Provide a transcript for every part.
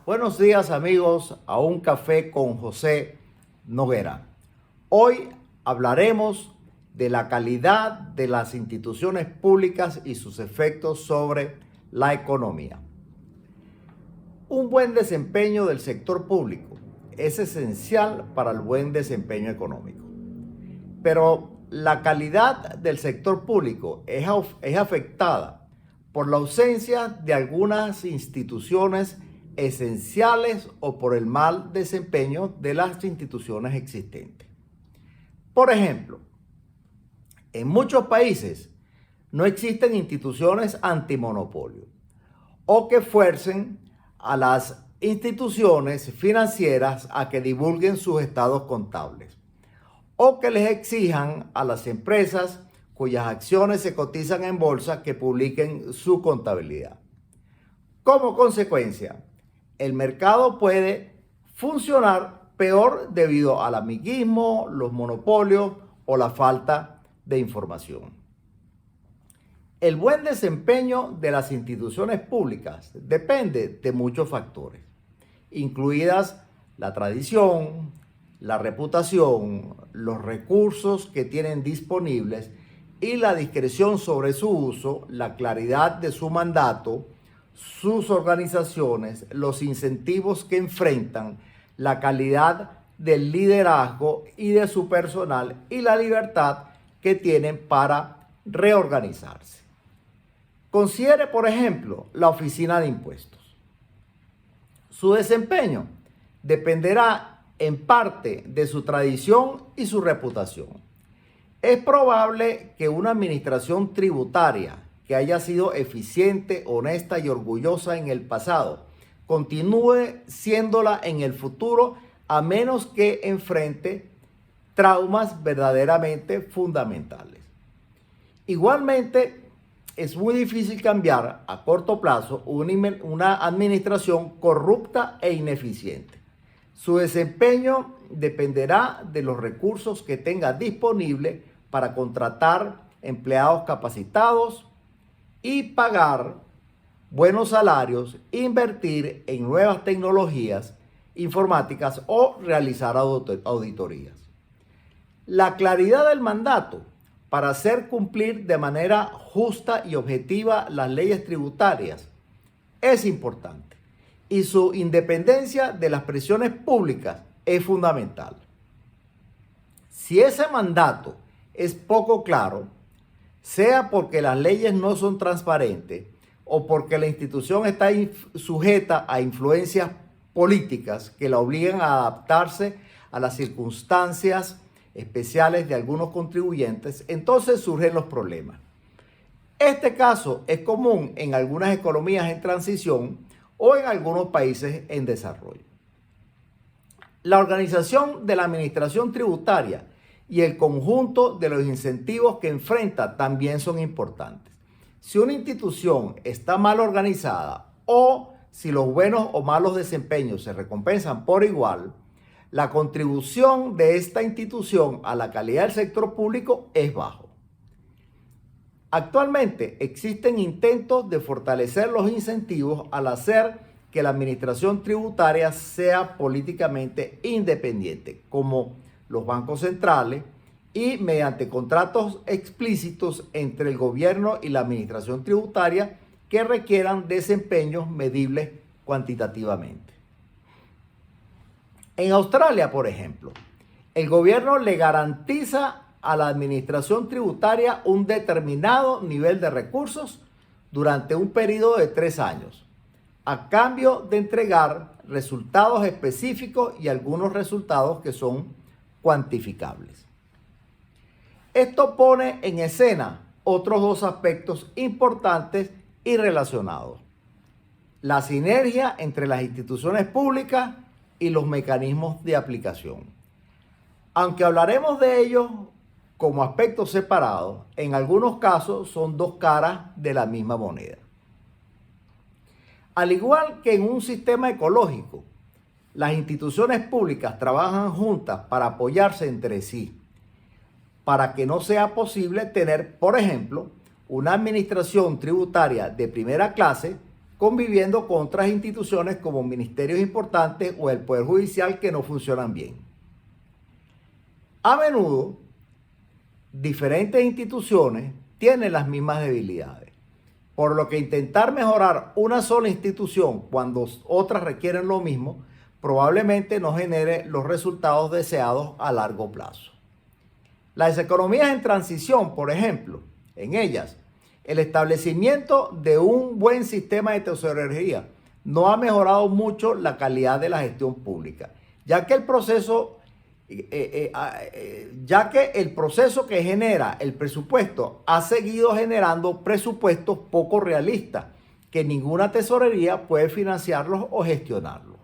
Buenos días amigos, a un café con José Noguera. Hoy hablaremos de la calidad de las instituciones públicas y sus efectos sobre la economía. Un buen desempeño del sector público es esencial para el buen desempeño económico. Pero la calidad del sector público es afectada por la ausencia de algunas instituciones esenciales o por el mal desempeño de las instituciones existentes. Por ejemplo, en muchos países no existen instituciones antimonopolio o que fuercen a las instituciones financieras a que divulguen sus estados contables o que les exijan a las empresas cuyas acciones se cotizan en bolsa que publiquen su contabilidad. Como consecuencia, el mercado puede funcionar peor debido al amiguismo, los monopolios o la falta de información. El buen desempeño de las instituciones públicas depende de muchos factores, incluidas la tradición, la reputación, los recursos que tienen disponibles y la discreción sobre su uso, la claridad de su mandato, sus organizaciones, los incentivos que enfrentan, la calidad del liderazgo y de su personal y la libertad que tienen para reorganizarse. Considere, por ejemplo, la Oficina de Impuestos. Su desempeño dependerá en parte de su tradición y su reputación. Es probable que una administración tributaria que haya sido eficiente, honesta y orgullosa en el pasado, continúe siéndola en el futuro a menos que enfrente traumas verdaderamente fundamentales. Igualmente, es muy difícil cambiar a corto plazo una administración corrupta e ineficiente. Su desempeño dependerá de los recursos que tenga disponible para contratar empleados capacitados y pagar buenos salarios, invertir en nuevas tecnologías informáticas o realizar auditorías. La claridad del mandato para hacer cumplir de manera justa y objetiva las leyes tributarias es importante y su independencia de las presiones públicas es fundamental. Si ese mandato es poco claro, sea porque las leyes no son transparentes o porque la institución está sujeta a influencias políticas que la obligan a adaptarse a las circunstancias especiales de algunos contribuyentes, entonces surgen los problemas. Este caso es común en algunas economías en transición o en algunos países en desarrollo. La organización de la administración tributaria y el conjunto de los incentivos que enfrenta también son importantes. Si una institución está mal organizada o si los buenos o malos desempeños se recompensan por igual, la contribución de esta institución a la calidad del sector público es bajo. Actualmente existen intentos de fortalecer los incentivos al hacer que la administración tributaria sea políticamente independiente, como los bancos centrales y mediante contratos explícitos entre el gobierno y la administración tributaria que requieran desempeños medibles cuantitativamente. En Australia, por ejemplo, el gobierno le garantiza a la administración tributaria un determinado nivel de recursos durante un periodo de 3 años, a cambio de entregar resultados específicos y algunos resultados que son cuantificables. Esto pone en escena otros dos aspectos importantes y relacionados. la sinergia entre las instituciones públicas y los mecanismos de aplicación. Aunque hablaremos de ellos como aspectos separados, en algunos casos son dos caras de la misma moneda. Al igual que en un sistema ecológico, las instituciones públicas trabajan juntas para apoyarse entre sí, para que no sea posible tener, por ejemplo, una administración tributaria de primera clase conviviendo con otras instituciones como ministerios importantes o el Poder Judicial que no funcionan bien. A menudo, diferentes instituciones tienen las mismas debilidades, por lo que intentar mejorar una sola institución cuando otras requieren lo mismo probablemente no genere los resultados deseados a largo plazo. Las economías en transición, por ejemplo, en ellas, el establecimiento de un buen sistema de tesorería no ha mejorado mucho la calidad de la gestión pública, ya que el proceso que genera el presupuesto ha seguido generando presupuestos poco realistas, que ninguna tesorería puede financiarlos o gestionarlos.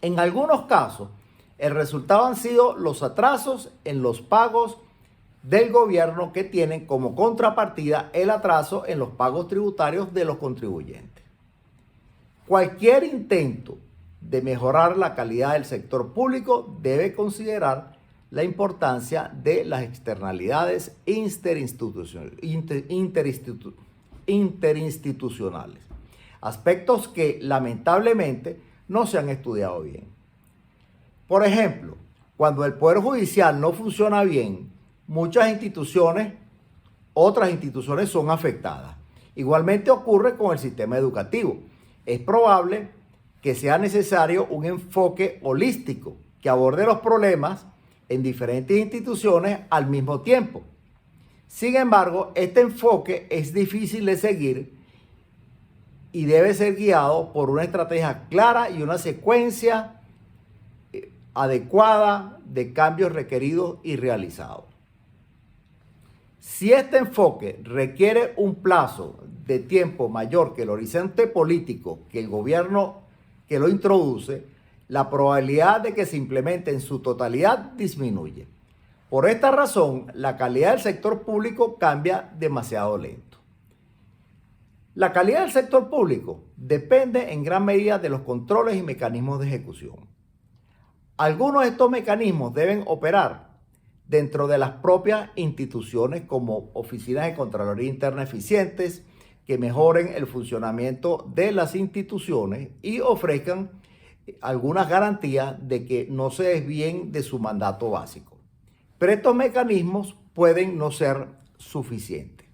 En algunos casos, el resultado han sido los atrasos en los pagos del gobierno que tienen como contrapartida el atraso en los pagos tributarios de los contribuyentes. Cualquier intento de mejorar la calidad del sector público debe considerar la importancia de las externalidades interinstitucionales, aspectos que lamentablemente no se han estudiado bien. Por ejemplo, cuando el Poder Judicial no funciona bien, otras instituciones son afectadas. Igualmente ocurre con el sistema educativo. Es probable que sea necesario un enfoque holístico que aborde los problemas en diferentes instituciones al mismo tiempo. Sin embargo, este enfoque es difícil de seguir y debe ser guiado por una estrategia clara y una secuencia adecuada de cambios requeridos y realizados. Si este enfoque requiere un plazo de tiempo mayor que el horizonte político que el gobierno que lo introduce, la probabilidad de que se implemente en su totalidad disminuye. Por esta razón, la calidad del sector público cambia demasiado lento. La calidad del sector público depende en gran medida de los controles y mecanismos de ejecución. Algunos de estos mecanismos deben operar dentro de las propias instituciones como oficinas de Contraloría Interna eficientes que mejoren el funcionamiento de las instituciones y ofrezcan algunas garantías de que no se desvíen de su mandato básico. Pero estos mecanismos pueden no ser suficientes.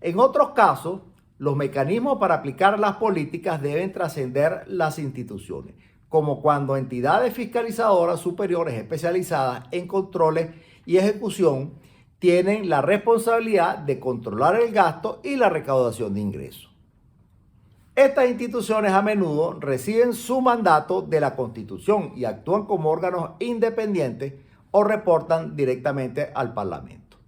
En otros casos, los mecanismos para aplicar las políticas deben trascender las instituciones, como cuando entidades fiscalizadoras superiores especializadas en controles y ejecución tienen la responsabilidad de controlar el gasto y la recaudación de ingresos. Estas instituciones a menudo reciben su mandato de la Constitución y actúan como órganos independientes o reportan directamente al Parlamento.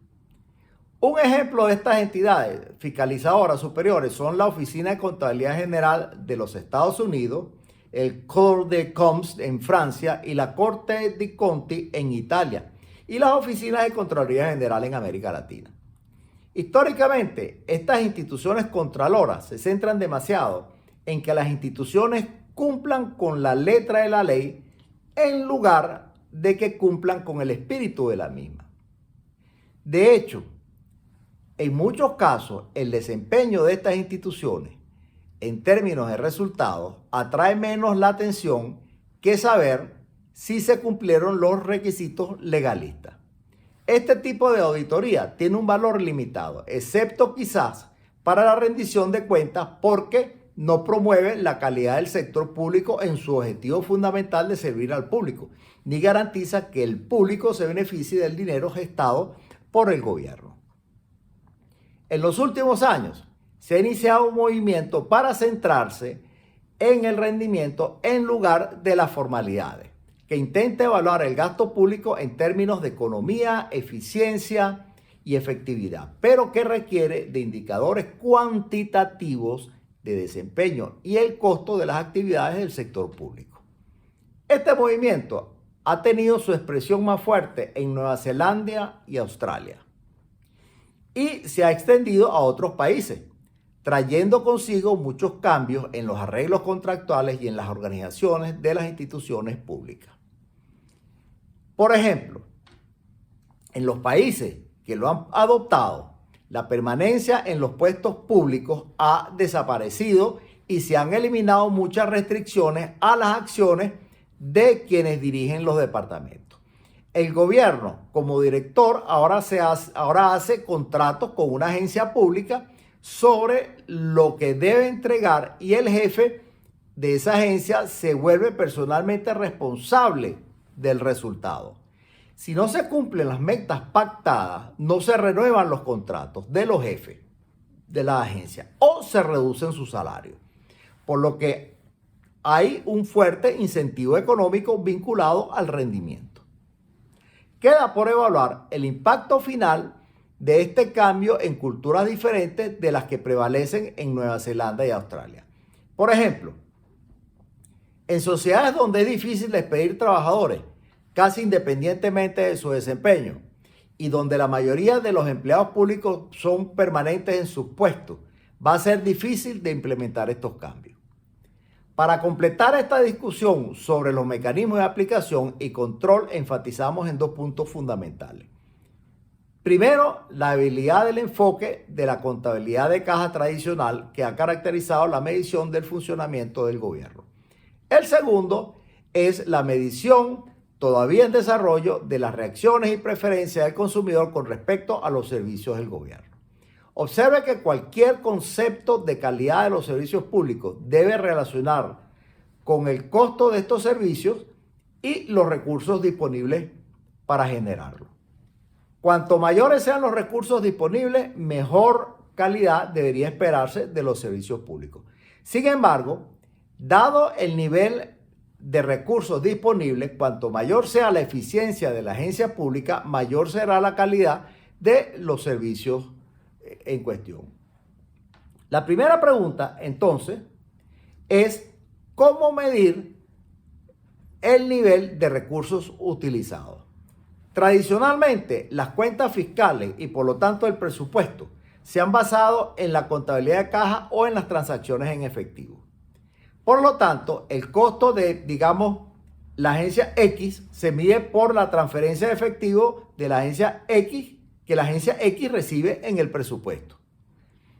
Un ejemplo de estas entidades fiscalizadoras superiores son la Oficina de Contabilidad General de los Estados Unidos, el Cour des Comptes en Francia y la Corte dei Conti en Italia, y las oficinas de Contraloría General en América Latina. Históricamente, estas instituciones contraloras se centran demasiado en que las instituciones cumplan con la letra de la ley en lugar de que cumplan con el espíritu de la misma. De hecho, en muchos casos, el desempeño de estas instituciones en términos de resultados atrae menos la atención que saber si se cumplieron los requisitos legalistas. Este tipo de auditoría tiene un valor limitado, excepto quizás para la rendición de cuentas, porque no promueve la calidad del sector público en su objetivo fundamental de servir al público, ni garantiza que el público se beneficie del dinero gestado por el gobierno. En los últimos años se ha iniciado un movimiento para centrarse en el rendimiento en lugar de las formalidades, que intenta evaluar el gasto público en términos de economía, eficiencia y efectividad, pero que requiere de indicadores cuantitativos de desempeño y el costo de las actividades del sector público. Este movimiento ha tenido su expresión más fuerte en Nueva Zelanda y Australia y se ha extendido a otros países, trayendo consigo muchos cambios en los arreglos contractuales y en las organizaciones de las instituciones públicas. Por ejemplo, en los países que lo han adoptado, la permanencia en los puestos públicos ha desaparecido y se han eliminado muchas restricciones a las acciones de quienes dirigen los departamentos. El gobierno, como director, ahora hace contratos con una agencia pública sobre lo que debe entregar y el jefe de esa agencia se vuelve personalmente responsable del resultado. Si no se cumplen las metas pactadas, no se renuevan los contratos de los jefes de la agencia o se reducen sus salarios. Por lo que hay un fuerte incentivo económico vinculado al rendimiento. Queda por evaluar el impacto final de este cambio en culturas diferentes de las que prevalecen en Nueva Zelanda y Australia. Por ejemplo, en sociedades donde es difícil despedir trabajadores, casi independientemente de su desempeño, y donde la mayoría de los empleados públicos son permanentes en sus puestos, va a ser difícil de implementar estos cambios. Para completar esta discusión sobre los mecanismos de aplicación y control, enfatizamos en dos puntos fundamentales. Primero, la habilidad del enfoque de la contabilidad de caja tradicional que ha caracterizado la medición del funcionamiento del gobierno. El segundo es la medición todavía en desarrollo de las reacciones y preferencias del consumidor con respecto a los servicios del gobierno. Observe que cualquier concepto de calidad de los servicios públicos debe relacionar con el costo de estos servicios y los recursos disponibles para generarlo. Cuanto mayores sean los recursos disponibles, mejor calidad debería esperarse de los servicios públicos. Sin embargo, dado el nivel de recursos disponibles, cuanto mayor sea la eficiencia de la agencia pública, mayor será la calidad de los servicios en cuestión. La primera pregunta, entonces, es ¿cómo medir el nivel de recursos utilizados? Tradicionalmente, las cuentas fiscales y por lo tanto el presupuesto se han basado en la contabilidad de caja o en las transacciones en efectivo. Por lo tanto, el costo de, digamos, la agencia X se mide por la transferencia de efectivo de la agencia X que la agencia X recibe en el presupuesto.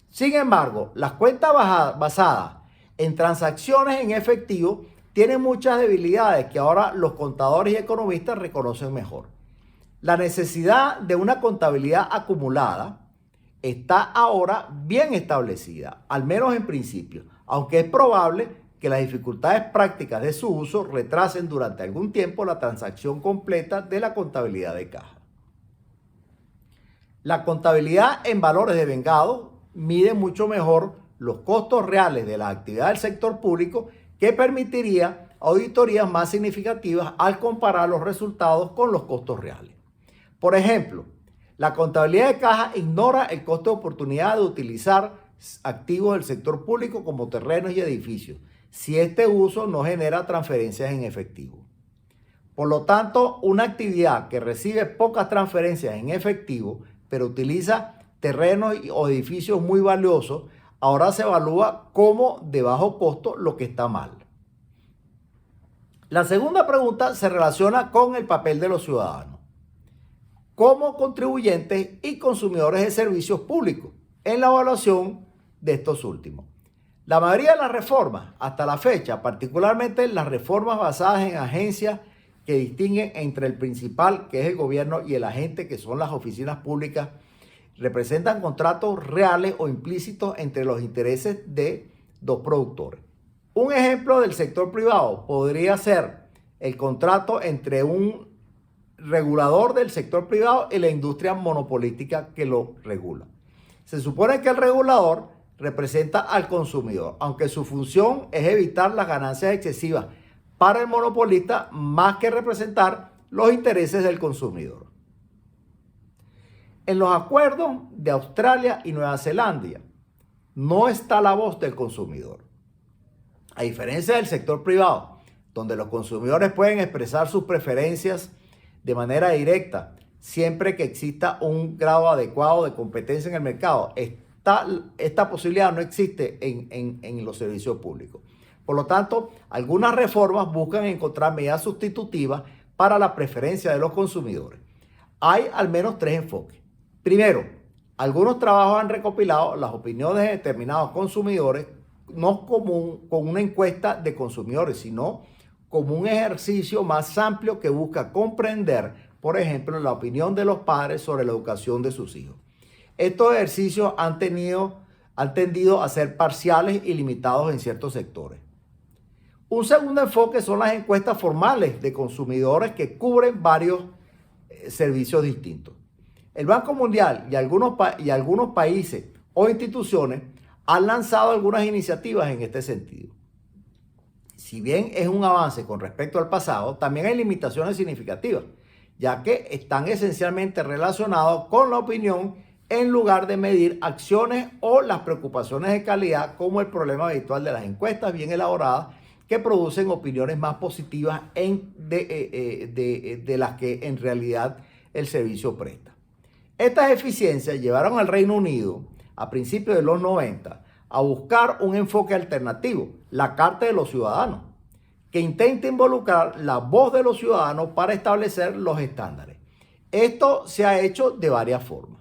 Sin embargo, las cuentas basadas en transacciones en efectivo tienen muchas debilidades que ahora los contadores y economistas reconocen mejor. La necesidad de una contabilidad acumulada está ahora bien establecida, al menos en principio, aunque es probable que las dificultades prácticas de su uso retrasen durante algún tiempo la transacción completa de la contabilidad de caja. La contabilidad en valores devengados mide mucho mejor los costos reales de la actividad del sector público, que permitiría auditorías más significativas al comparar los resultados con los costos reales. Por ejemplo, la contabilidad de caja ignora el costo de oportunidad de utilizar activos del sector público como terrenos y edificios, si este uso no genera transferencias en efectivo. Por lo tanto, una actividad que recibe pocas transferencias en efectivo, pero utiliza terrenos o edificios muy valiosos, ahora se evalúa como de bajo costo, lo que está mal. La segunda pregunta se relaciona con el papel de los ciudadanos como contribuyentes y consumidores de servicios públicos en la evaluación de estos últimos. La mayoría de las reformas hasta la fecha, particularmente las reformas basadas en agencias que distinguen entre el principal, que es el gobierno, y el agente, que son las oficinas públicas, representan contratos reales o implícitos entre los intereses de dos productores. Un ejemplo del sector privado podría ser el contrato entre un regulador del sector privado y la industria monopolística que lo regula. Se supone que el regulador representa al consumidor, aunque su función es evitar las ganancias excesivas para el monopolista más que representar los intereses del consumidor. En los acuerdos de Australia y Nueva Zelanda, no está la voz del consumidor. A diferencia del sector privado, donde los consumidores pueden expresar sus preferencias de manera directa, siempre que exista un grado adecuado de competencia en el mercado, esta posibilidad no existe en los servicios públicos. Por lo tanto, algunas reformas buscan encontrar medidas sustitutivas para la preferencia de los consumidores. Hay al menos tres enfoques. Primero, algunos trabajos han recopilado las opiniones de determinados consumidores, no como con una encuesta de consumidores, sino como un ejercicio más amplio que busca comprender, por ejemplo, la opinión de los padres sobre la educación de sus hijos. Estos ejercicios han tendido a ser parciales y limitados en ciertos sectores. Un segundo enfoque son las encuestas formales de consumidores que cubren varios servicios distintos. El Banco Mundial y algunos países o instituciones han lanzado algunas iniciativas en este sentido. Si bien es un avance con respecto al pasado, también hay limitaciones significativas, ya que están esencialmente relacionados con la opinión en lugar de medir acciones o las preocupaciones de calidad, como el problema habitual de las encuestas bien elaboradas que producen opiniones más positivas de las que en realidad el servicio presta. Estas eficiencias llevaron al Reino Unido a principios de los 90 a buscar un enfoque alternativo, la Carta de los Ciudadanos, que intenta involucrar la voz de los ciudadanos para establecer los estándares. Esto se ha hecho de varias formas.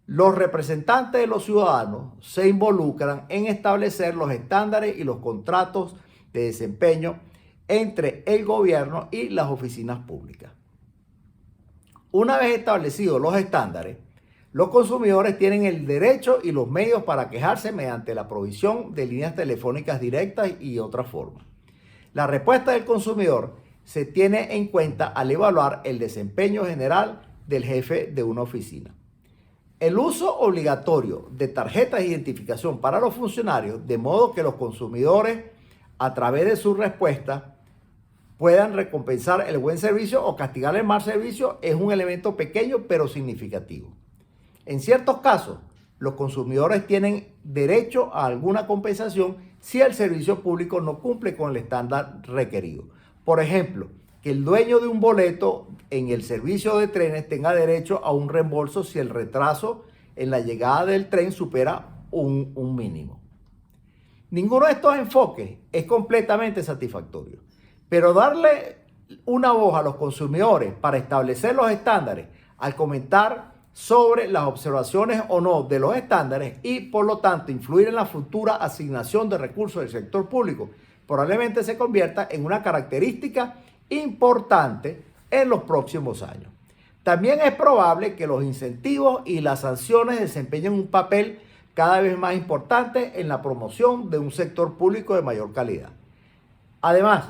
Los representantes de los ciudadanos se involucran en establecer los estándares y los contratos de desempeño entre el gobierno y las oficinas públicas. Una vez establecidos los estándares, los consumidores tienen el derecho y los medios para quejarse mediante la provisión de líneas telefónicas directas y otras formas. La respuesta del consumidor se tiene en cuenta al evaluar el desempeño general del jefe de una oficina. El uso obligatorio de tarjetas de identificación para los funcionarios, de modo que los consumidores, a través de su respuesta, puedan recompensar el buen servicio o castigar el mal servicio, es un elemento pequeño pero significativo. En ciertos casos, los consumidores tienen derecho a alguna compensación si el servicio público no cumple con el estándar requerido. Por ejemplo, que el dueño de un boleto en el servicio de trenes tenga derecho a un reembolso si el retraso en la llegada del tren supera un mínimo. Ninguno de estos enfoques es completamente satisfactorio, pero darle una voz a los consumidores para establecer los estándares al comentar sobre las observaciones o no de los estándares y por lo tanto influir en la futura asignación de recursos del sector público probablemente se convierta en una característica importante en los próximos años. También es probable que los incentivos y las sanciones desempeñen un papel cada vez más importante en la promoción de un sector público de mayor calidad. Además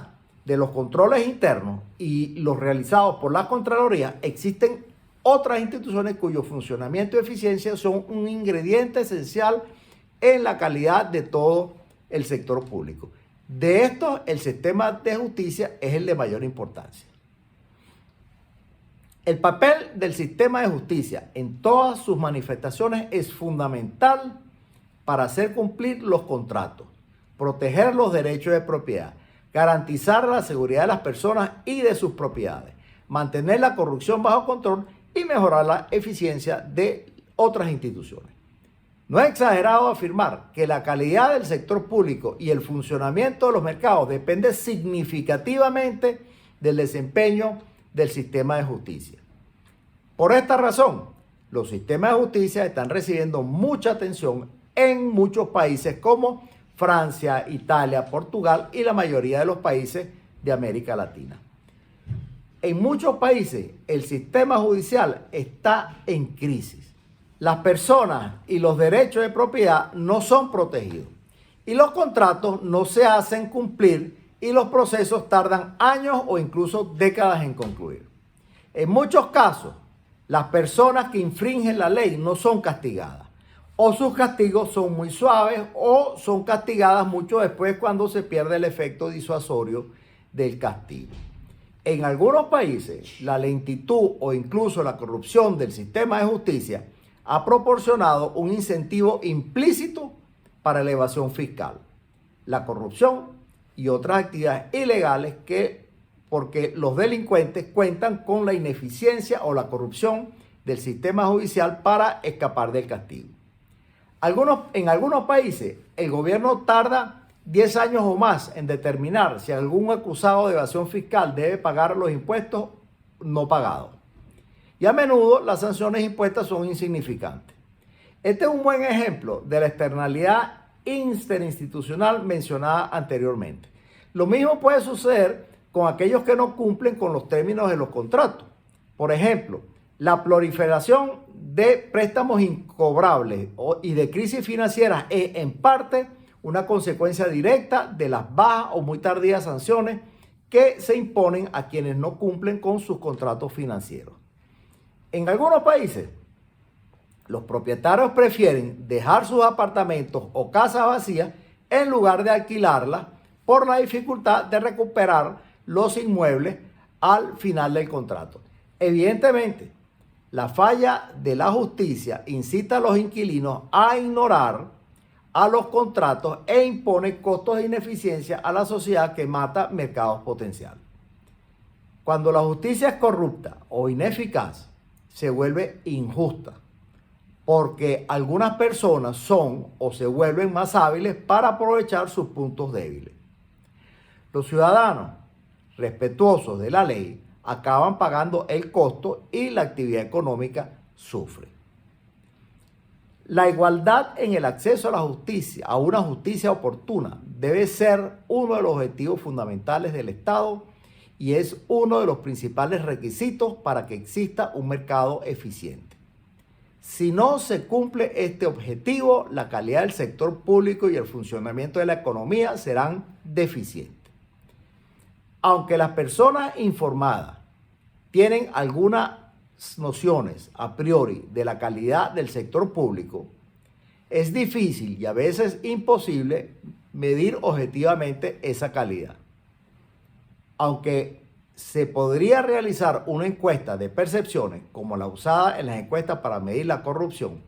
de los controles internos y los realizados por la Contraloría, existen otras instituciones cuyo funcionamiento y eficiencia son un ingrediente esencial en la calidad de todo el sector público. De estos, el sistema de justicia es el de mayor importancia. El papel del sistema de justicia en todas sus manifestaciones es fundamental para hacer cumplir los contratos, proteger los derechos de propiedad, garantizar la seguridad de las personas y de sus propiedades, mantener la corrupción bajo control y mejorar la eficiencia de otras instituciones. No es exagerado afirmar que la calidad del sector público y el funcionamiento de los mercados depende significativamente del desempeño del sistema de justicia. Por esta razón, los sistemas de justicia están recibiendo mucha atención en muchos países como Francia, Italia, Portugal y la mayoría de los países de América Latina. En muchos países el sistema judicial está en crisis. Las personas y los derechos de propiedad no son protegidos y los contratos no se hacen cumplir y los procesos tardan años o incluso décadas en concluir. En muchos casos, las personas que infringen la ley no son castigadas o sus castigos son muy suaves o son castigadas mucho después cuando se pierde el efecto disuasorio del castigo. En algunos países, la lentitud o incluso la corrupción del sistema de justicia ha proporcionado un incentivo implícito para la evasión fiscal, la corrupción y otras actividades ilegales porque los delincuentes cuentan con la ineficiencia o la corrupción del sistema judicial para escapar del castigo. En algunos países, el gobierno tarda 10 años o más en determinar si algún acusado de evasión fiscal debe pagar los impuestos no pagados. Y a menudo las sanciones impuestas son insignificantes. Este es un buen ejemplo de la externalidad interinstitucional mencionada anteriormente. Lo mismo puede suceder con aquellos que no cumplen con los términos de los contratos. Por ejemplo, la proliferación de préstamos incobrables y de crisis financieras es en parte una consecuencia directa de las bajas o muy tardías sanciones que se imponen a quienes no cumplen con sus contratos financieros. En algunos países, los propietarios prefieren dejar sus apartamentos o casas vacías en lugar de alquilarlas por la dificultad de recuperar los inmuebles al final del contrato. Evidentemente, la falla de la justicia incita a los inquilinos a ignorar a los contratos e impone costos de ineficiencia a la sociedad que mata mercados potenciales. Cuando la justicia es corrupta o ineficaz, se vuelve injusta, porque algunas personas son o se vuelven más hábiles para aprovechar sus puntos débiles. Los ciudadanos respetuosos de la ley acaban pagando el costo y la actividad económica sufre. La igualdad en el acceso a la justicia, a una justicia oportuna, debe ser uno de los objetivos fundamentales del Estado y es uno de los principales requisitos para que exista un mercado eficiente. Si no se cumple este objetivo, la calidad del sector público y el funcionamiento de la economía serán deficientes. Aunque las personas informadas tienen algunas nociones a priori de la calidad del sector público, es difícil y a veces imposible medir objetivamente esa calidad. Aunque se podría realizar una encuesta de percepciones como la usada en las encuestas para medir la corrupción,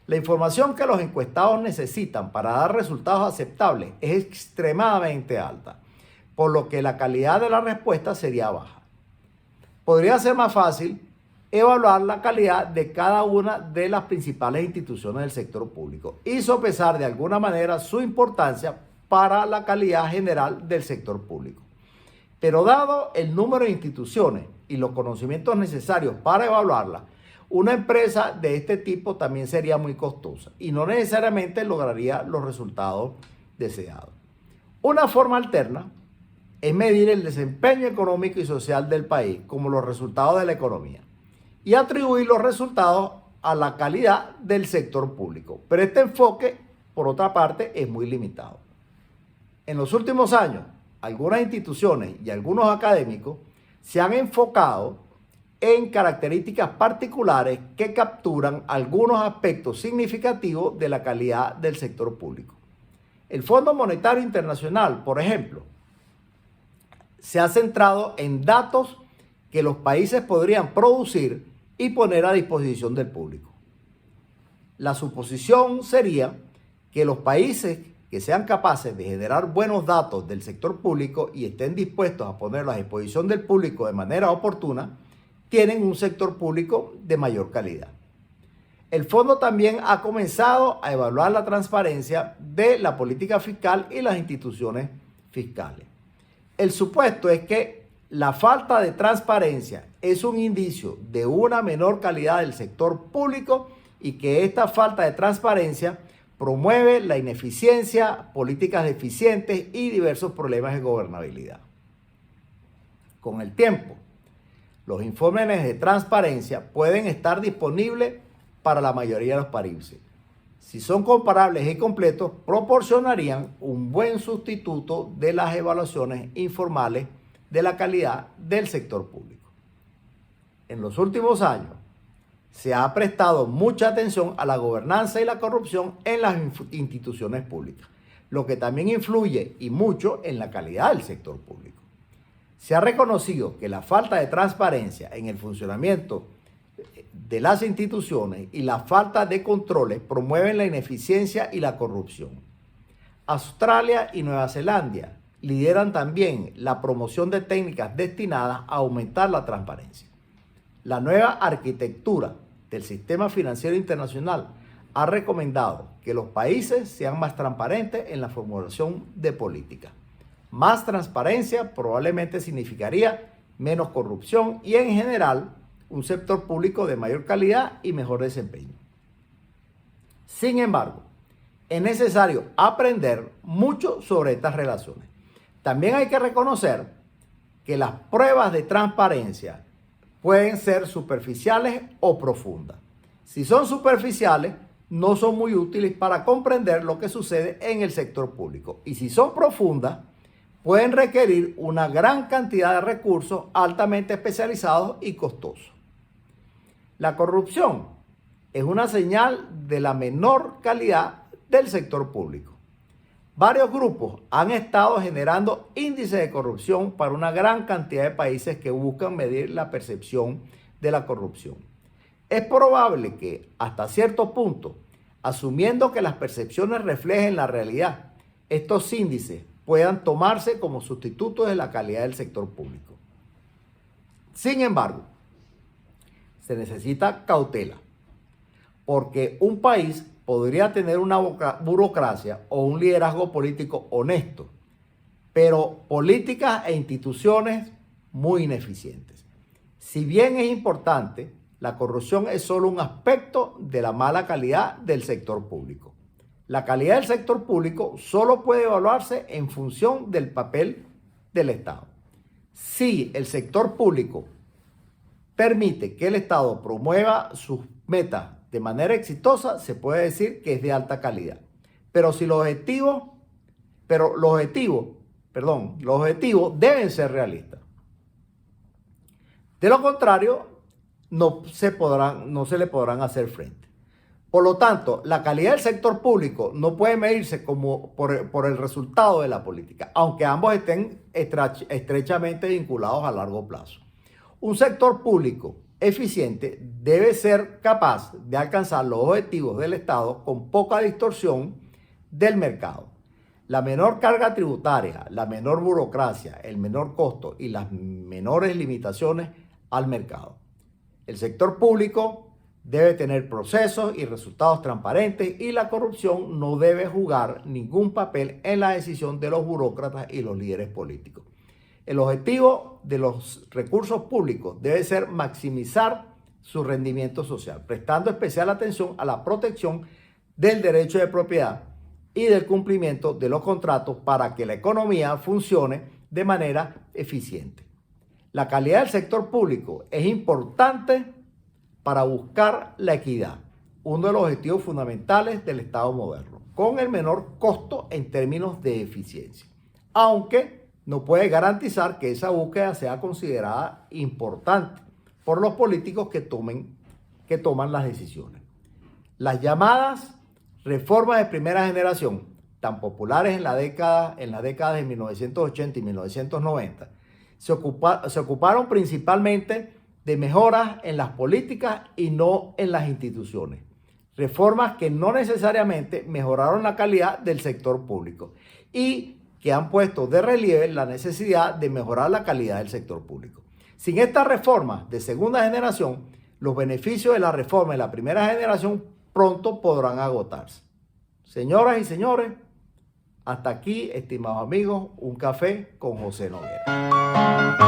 la información que los encuestados necesitan para dar resultados aceptables es extremadamente alta, por lo que la calidad de la respuesta sería baja. Podría ser más fácil evaluar la calidad de cada una de las principales instituciones del sector público y sopesar de alguna manera su importancia para la calidad general del sector público. Pero dado el número de instituciones y los conocimientos necesarios para evaluarla, una empresa de este tipo también sería muy costosa y no necesariamente lograría los resultados deseados. Una forma alterna es medir el desempeño económico y social del país como los resultados de la economía y atribuir los resultados a la calidad del sector público. Pero este enfoque, por otra parte, es muy limitado. En los últimos años, algunas instituciones y algunos académicos se han enfocado en características particulares que capturan algunos aspectos significativos de la calidad del sector público. El Fondo Monetario Internacional, por ejemplo, se ha centrado en datos que los países podrían producir y poner a disposición del público. La suposición sería que los países que sean capaces de generar buenos datos del sector público y estén dispuestos a ponerlos a disposición del público de manera oportuna, tienen un sector público de mayor calidad. El fondo también ha comenzado a evaluar la transparencia de la política fiscal y las instituciones fiscales. El supuesto es que la falta de transparencia es un indicio de una menor calidad del sector público y que esta falta de transparencia promueve la ineficiencia, políticas deficientes y diversos problemas de gobernabilidad. Con el tiempo, los informes de transparencia pueden estar disponibles para la mayoría de los países. Si son comparables y completos, proporcionarían un buen sustituto de las evaluaciones informales de la calidad del sector público. En los últimos años, se ha prestado mucha atención a la gobernanza y la corrupción en las instituciones públicas, lo que también influye y mucho en la calidad del sector público. Se ha reconocido que la falta de transparencia en el funcionamiento de las instituciones y la falta de controles promueven la ineficiencia y la corrupción. Australia y Nueva Zelanda lideran también la promoción de técnicas destinadas a aumentar la transparencia. La nueva arquitectura del sistema financiero internacional ha recomendado que los países sean más transparentes en la formulación de políticas. Más transparencia probablemente significaría menos corrupción y en general un sector público de mayor calidad y mejor desempeño. Sin embargo, es necesario aprender mucho sobre estas relaciones. También hay que reconocer que las pruebas de transparencia pueden ser superficiales o profundas. Si son superficiales, no son muy útiles para comprender lo que sucede en el sector público. Y si son profundas, pueden requerir una gran cantidad de recursos altamente especializados y costosos. La corrupción es una señal de la menor calidad del sector público. Varios grupos han estado generando índices de corrupción para una gran cantidad de países que buscan medir la percepción de la corrupción. Es probable que, hasta cierto punto, asumiendo que las percepciones reflejen la realidad, estos índices puedan tomarse como sustitutos de la calidad del sector público. Sin embargo, se necesita cautela, porque un país podría tener una burocracia o un liderazgo político honesto, pero políticas e instituciones muy ineficientes. Si bien es importante, la corrupción es solo un aspecto de la mala calidad del sector público. La calidad del sector público solo puede evaluarse en función del papel del Estado. Si el sector público permite que el Estado promueva sus metas de manera exitosa, se puede decir que es de alta calidad. Pero los objetivos deben ser realistas. De lo contrario, no se le podrán hacer frente. Por lo tanto, la calidad del sector público no puede medirse por el resultado de la política, aunque ambos estén estrechamente vinculados a largo plazo. Un sector público eficiente debe ser capaz de alcanzar los objetivos del Estado con poca distorsión del mercado. La menor carga tributaria, la menor burocracia, el menor costo y las menores limitaciones al mercado. El sector público debe tener procesos y resultados transparentes y la corrupción no debe jugar ningún papel en la decisión de los burócratas y los líderes políticos. El objetivo de los recursos públicos debe ser maximizar su rendimiento social, prestando especial atención a la protección del derecho de propiedad y del cumplimiento de los contratos para que la economía funcione de manera eficiente. La calidad del sector público es importante para buscar la equidad, uno de los objetivos fundamentales del Estado moderno, con el menor costo en términos de eficiencia, aunque no puede garantizar que esa búsqueda sea considerada importante por los políticos que toman las decisiones. Las llamadas reformas de primera generación, tan populares en las décadas de 1980 y 1990, se ocuparon principalmente de mejoras en las políticas y no en las instituciones. Reformas que no necesariamente mejoraron la calidad del sector público y que han puesto de relieve la necesidad de mejorar la calidad del sector público. Sin estas reformas de segunda generación, los beneficios de la reforma de la primera generación pronto podrán agotarse. Señoras y señores, hasta aquí, estimados amigos, un café con José Noguera.